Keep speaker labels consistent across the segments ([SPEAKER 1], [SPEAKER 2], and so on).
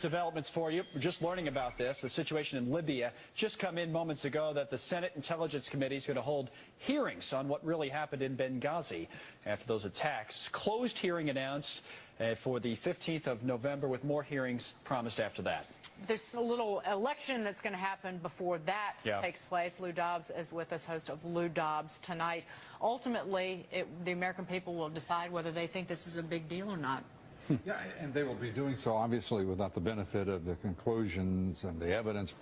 [SPEAKER 1] developments for you. We're just learning about this. The situation in Libya just come in moments ago that the Senate Intelligence Committee is going to hold hearings on what really happened in Benghazi after those attacks. Closed hearing announced for the 15th of November, with more hearings promised after that.
[SPEAKER 2] There's a little election that's going to happen before that takes place. Lou Dobbs is with us, host of Lou Dobbs Tonight. Ultimately, the American people will decide whether they think this is a big deal or not.
[SPEAKER 3] Yeah, and they will be doing so, obviously, without the benefit of the conclusions and the evidence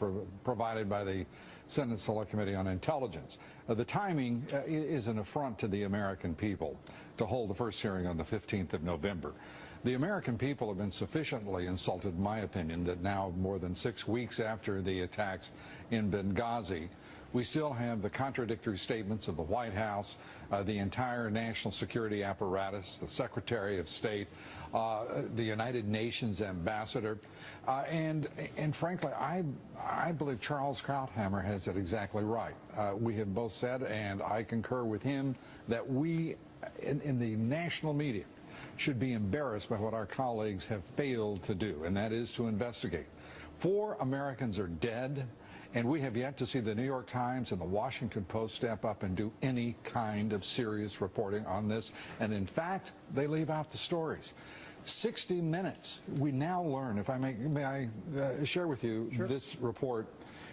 [SPEAKER 3] provided by the Senate Select Committee on Intelligence. The timing is an affront to the American people to hold the first hearing on the 15th of November. The American people have been sufficiently insulted, in my opinion, that now, more than 6 weeks after the attacks in Benghazi, we still have the contradictory statements of the White House, the entire national security apparatus, the Secretary of State, the United Nations ambassador, and frankly, I believe Charles Krauthammer has it exactly right. We have both said, and I concur with him, that we in the national media should be embarrassed by what our colleagues have failed to do, and that is to investigate. 4 Americans are dead, and we have yet to see the New York Times and the Washington Post step up and do any kind of serious reporting on this. And in fact, they leave out the stories. 60 Minutes, we now learn, if I may I share with you this report.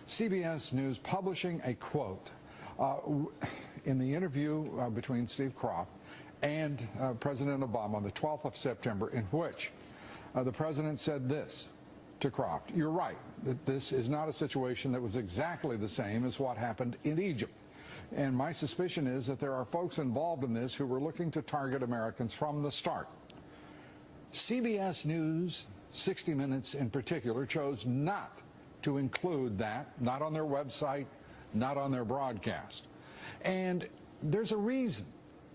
[SPEAKER 3] CBS News publishing a quote in the interview between Steve Kroft and President Obama on the 12th of September, in which the president said this to Kroft: "You're right, that this is not a situation that was exactly the same as what happened in Egypt. And my suspicion is that there are folks involved in this who were looking to target Americans from the start." CBS News, 60 Minutes in particular, chose not to include that, not on their website, not on their broadcast. And there's a reason,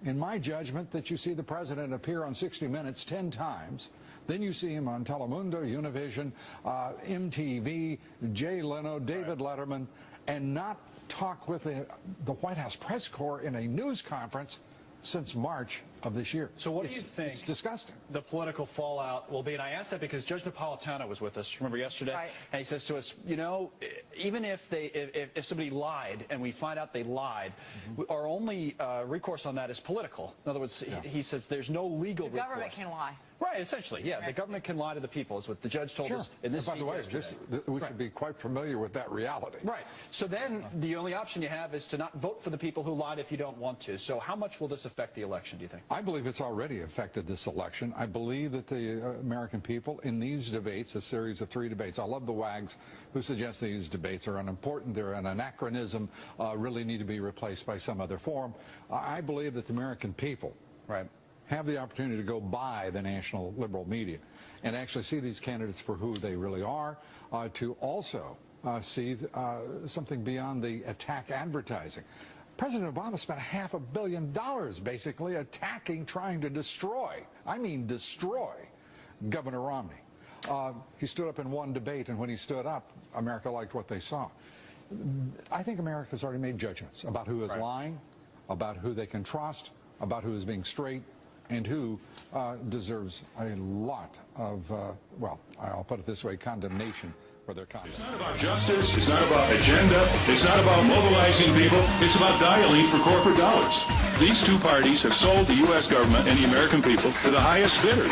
[SPEAKER 3] in my judgment, that you see the president appear on 60 Minutes 10 times. Then you see him on Telemundo, Univision, MTV, Jay Leno, David Letterman, and not talk with the White House press corps in a news conference since March of this year.
[SPEAKER 1] So what do you think
[SPEAKER 3] it's disgusting.
[SPEAKER 1] The political fallout will be? And I asked that because Judge Napolitano was with us, remember, yesterday?
[SPEAKER 2] Right.
[SPEAKER 1] And he says to us, you know, even if somebody lied and we find out they lied, our only recourse on that is political. In other words, he says there's no legal recourse.
[SPEAKER 2] The government can lie.
[SPEAKER 1] Right, essentially, yeah. The government can lie to the people, is what the judge told us in this.
[SPEAKER 3] By the way, we should be quite familiar with that reality.
[SPEAKER 1] Right. So then the only option you have is to not vote for the people who lied if you don't want to. So how much will this affect the election, do you think?
[SPEAKER 3] I believe it's already affected this election. I believe that the American people in these debates, a series of 3 debates, I love the wags who suggest these debates are unimportant, they're an anachronism, really need to be replaced by some other form. I believe that the American people have the opportunity to go by the national liberal media and actually see these candidates for who they really are, to also see something beyond the attack advertising. President Obama spent $500 million basically attacking, trying to destroy, I mean destroy, Governor Romney. He stood up in one debate, and when he stood up, America liked what they saw. I think America's already made judgments about who is lying, about who they can trust, about who is being straight, and who deserves a lot of, well, I'll put it this way, condemnation for their conduct.
[SPEAKER 4] It's not about justice, it's not about agenda, it's not about mobilizing people, it's about dialing for corporate dollars. These 2 parties have sold the U.S. government and the American people to the highest bidders.